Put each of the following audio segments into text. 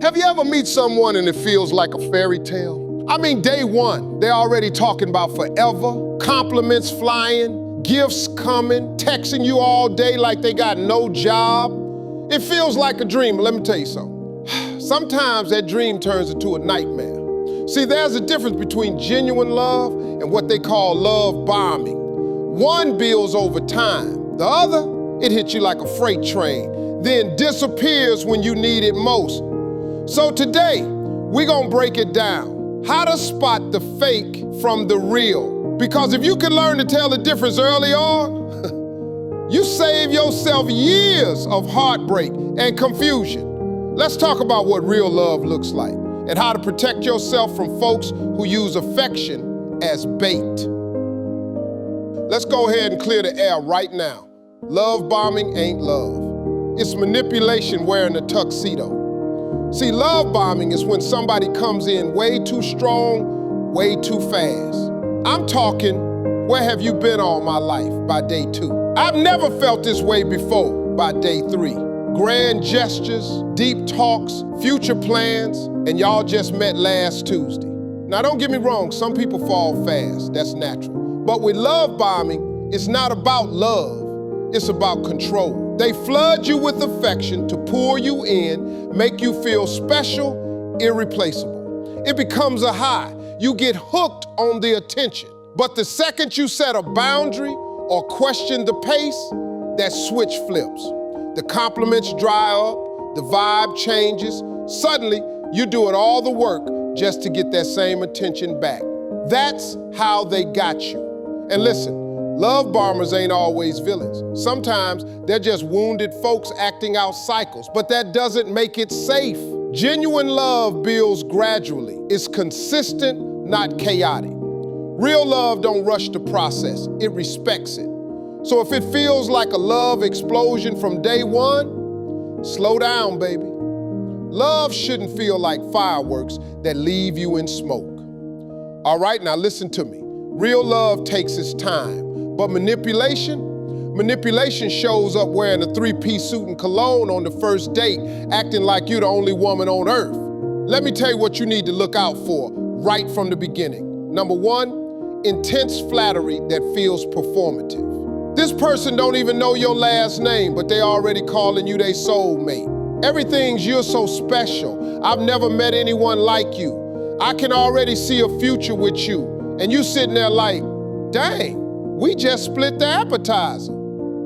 Have you ever meet someone and it feels like a fairy tale? I mean, day one, they're already talking about forever, compliments flying, gifts coming, texting you all day like they got no job. It feels like a dream, but let me tell you something. Sometimes that dream turns into a nightmare. See, there's a difference between genuine love and what they call love bombing. One builds over time. The other, it hits you like a freight train, then disappears when you need it most. So today, we're gonna break it down. How to spot the fake from the real. Because if you can learn to tell the difference early on, you save yourself years of heartbreak and confusion. Let's talk about what real love looks like and how to protect yourself from folks who use affection as bait. Let's go ahead and clear the air right now. Love bombing ain't love. It's manipulation wearing a tuxedo. See, love bombing is when somebody comes in way too strong, way too fast. I'm talking, where have you been all my life by day 2? I've never felt this way before by day 3. Grand gestures, deep talks, future plans, and y'all just met last Tuesday. Now don't get me wrong, some people fall fast, that's natural. But with love bombing, it's not about love, it's about control. They flood you with affection to pull you in, make you feel special, irreplaceable. It becomes a high. You get hooked on the attention. But the second you set a boundary or question the pace, that switch flips. The compliments dry up, the vibe changes. Suddenly, you do it all the work just to get that same attention back. That's how they got you. And listen, love bombers ain't always villains. Sometimes they're just wounded folks acting out cycles, but that doesn't make it safe. Genuine love builds gradually. It's consistent, not chaotic. Real love don't rush the process, it respects it. So if it feels like a love explosion from day one, slow down, baby. Love shouldn't feel like fireworks that leave you in smoke. All right, now listen to me. Real love takes its time, but manipulation shows up wearing a 3-piece suit and cologne on the first date, acting like you're the only woman on earth. Let me tell you what you need to look out for right from the beginning. Number 1, intense flattery that feels performative. This person don't even know your last name, but they already calling you their soulmate. Everything's you're so special. I've never met anyone like you. I can already see a future with you. And you sitting there like, dang, we just split the appetizer.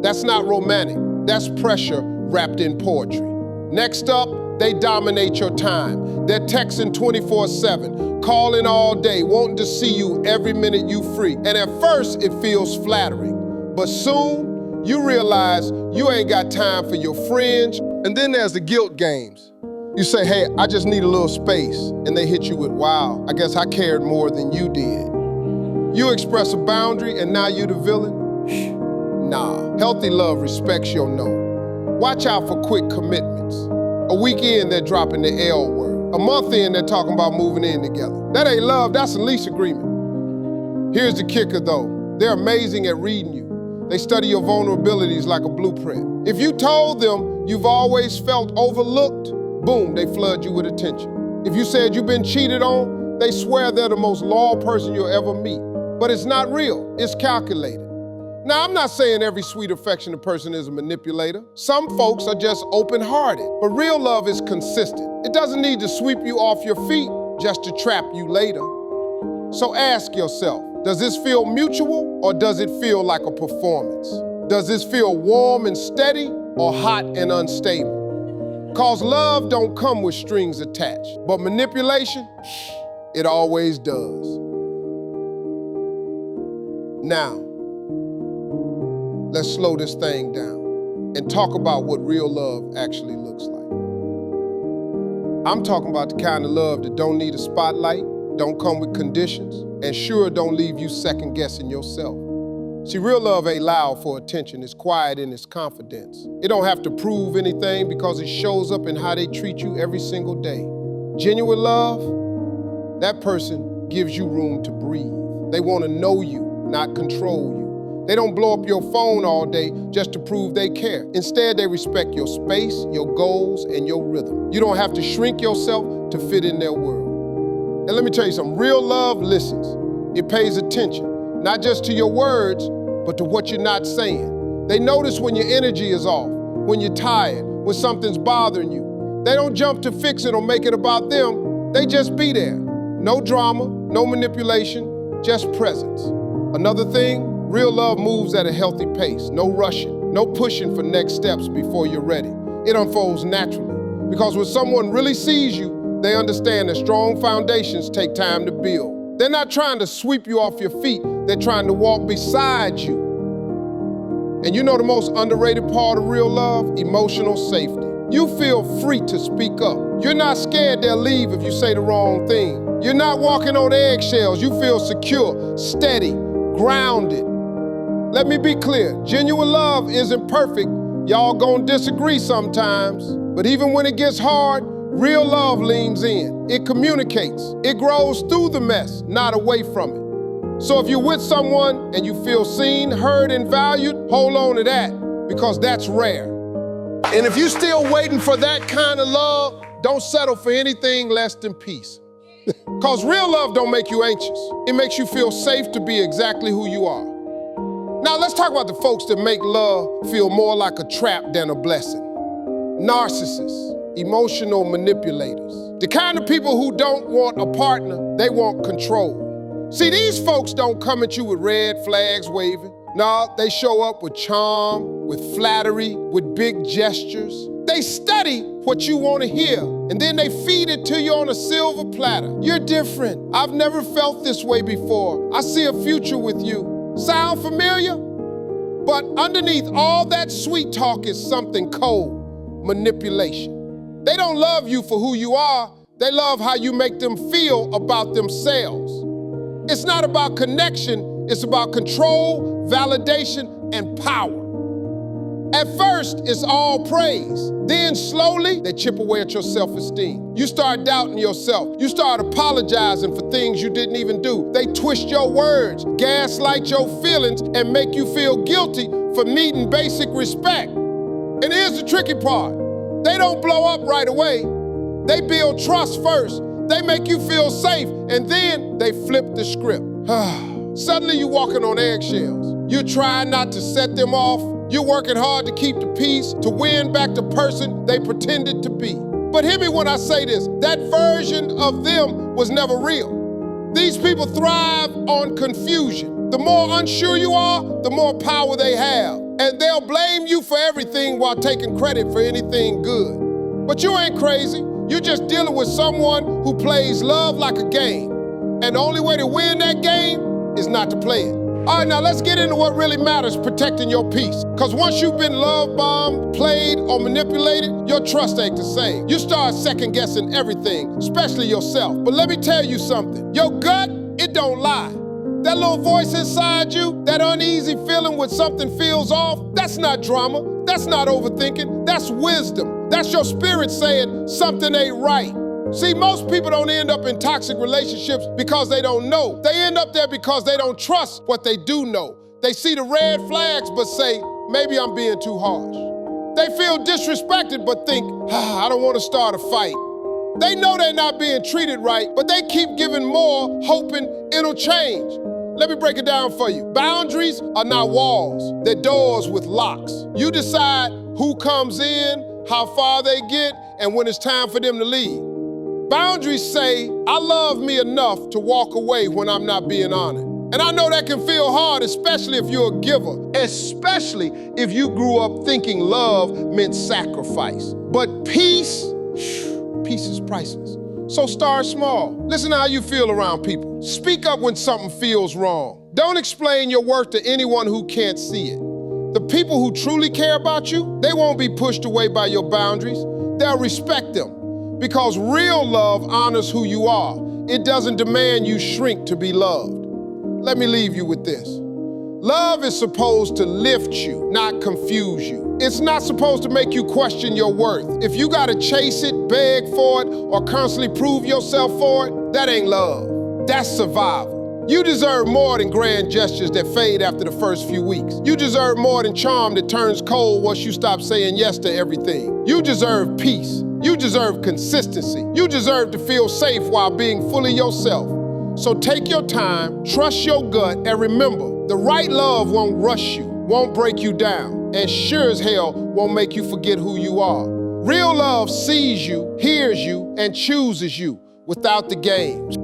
That's not romantic. That's pressure wrapped in poetry. Next up, they dominate your time. They're texting 24/7, calling all day, wanting to see you every minute you free. And at first, it feels flattering. But soon, you realize you ain't got time for your friends. And then there's the guilt games. You say, hey, I just need a little space. And they hit you with, wow, I guess I cared more than you did. You express a boundary and now you the villain? Nah, healthy love respects your no. Watch out for quick commitments. A week in, they're dropping the L word. A month in, they're talking about moving in together. That ain't love, that's a lease agreement. Here's the kicker though, they're amazing at reading you. They study your vulnerabilities like a blueprint. If you told them you've always felt overlooked, boom, they flood you with attention. If you said you've been cheated on, they swear they're the most loyal person you'll ever meet. But it's not real, it's calculated. Now, I'm not saying every sweet, affectionate person is a manipulator. Some folks are just open-hearted, but real love is consistent. It doesn't need to sweep you off your feet just to trap you later. So ask yourself, does this feel mutual or does it feel like a performance? Does this feel warm and steady or hot and unstable? Cause love don't come with strings attached, but manipulation, it always does. Now, let's slow this thing down and talk about what real love actually looks like. I'm talking about the kind of love that don't need a spotlight, don't come with conditions, and sure don't leave you second guessing yourself. See, real love ain't loud for attention, it's quiet in its confidence. It don't have to prove anything because it shows up in how they treat you every single day. Genuine love, that person gives you room to breathe. They want to know you, not control you. They don't blow up your phone all day just to prove they care. Instead, they respect your space, your goals, and your rhythm. You don't have to shrink yourself to fit in their world. And let me tell you something, real love listens. It pays attention, not just to your words, but to what you're not saying. They notice when your energy is off, when you're tired, when something's bothering you. They don't jump to fix it or make it about them. They just be there. No drama, no manipulation, just presence. Another thing, real love moves at a healthy pace. No rushing, no pushing for next steps before you're ready. It unfolds naturally. Because when someone really sees you, they understand that strong foundations take time to build. They're not trying to sweep you off your feet. They're trying to walk beside you. And you know the most underrated part of real love? Emotional safety. You feel free to speak up. You're not scared they'll leave if you say the wrong thing. You're not walking on eggshells. You feel secure, steady, grounded. Let me be clear, genuine love isn't perfect. Y'all gonna disagree sometimes. But even when it gets hard, real love leans in. It communicates. It grows through the mess, not away from it. So if you're with someone and you feel seen, heard, and valued, hold on to that, because that's rare. And if you're still waiting for that kind of love, don't settle for anything less than peace. Because real love don't make you anxious. It makes you feel safe to be exactly who you are. Now let's talk about the folks that make love feel more like a trap than a blessing. Narcissists, emotional manipulators. The kind of people who don't want a partner, they want control. See, these folks don't come at you with red flags waving. No, they show up with charm, with flattery, with big gestures. They study what you want to hear, and then they feed it to you on a silver platter. You're different. I've never felt this way before. I see a future with you. Sound familiar? But underneath all that sweet talk is something cold, manipulation. They don't love you for who you are. They love how you make them feel about themselves. It's not about connection, it's about control, validation, and power. At first, it's all praise. Then slowly, they chip away at your self-esteem. You start doubting yourself. You start apologizing for things you didn't even do. They twist your words, gaslight your feelings, and make you feel guilty for needing basic respect. And here's the tricky part. They don't blow up right away. They build trust first. They make you feel safe, and then they flip the script. Suddenly you're walking on eggshells. You're trying not to set them off. You're working hard to keep the peace, to win back the person they pretended to be. But hear me when I say this, that version of them was never real. These people thrive on confusion. The more unsure you are, the more power they have. And they'll blame you for everything while taking credit for anything good. But you ain't crazy. You're just dealing with someone who plays love like a game. And the only way to win that game is not to play it. All right, now let's get into what really matters, protecting your peace. Because once you've been love-bombed, played, or manipulated, your trust ain't the same. You start second-guessing everything, especially yourself. But let me tell you something. Your gut, it don't lie. That little voice inside you, that uneasy feeling when something feels off, that's not drama. That's not overthinking. That's wisdom. That's your spirit saying something ain't right. See, most people don't end up in toxic relationships because they don't know. They end up there because they don't trust what they do know. They see the red flags but say, maybe I'm being too harsh. They feel disrespected but think, I don't want to start a fight. They know they're not being treated right, but they keep giving more, hoping it'll change. Let me break it down for you. Boundaries are not walls, they're doors with locks. You decide who comes in, how far they get, and when it's time for them to leave. Boundaries say, I love me enough to walk away when I'm not being honored. And I know that can feel hard, especially if you're a giver, especially if you grew up thinking love meant sacrifice. But peace is priceless. So start small. Listen to how you feel around people. Speak up when something feels wrong. Don't explain your worth to anyone who can't see it. The people who truly care about you, they won't be pushed away by your boundaries. They'll respect them. Because real love honors who you are. It doesn't demand you shrink to be loved. Let me leave you with this. Love is supposed to lift you, not confuse you. It's not supposed to make you question your worth. If you gotta chase it, beg for it, or constantly prove yourself for it, that ain't love. That's survival. You deserve more than grand gestures that fade after the first few weeks. You deserve more than charm that turns cold once you stop saying yes to everything. You deserve peace. You deserve consistency. You deserve to feel safe while being fully yourself. So take your time, trust your gut, and remember, the right love won't rush you, won't break you down, and sure as hell won't make you forget who you are. Real love sees you, hears you, and chooses you without the games.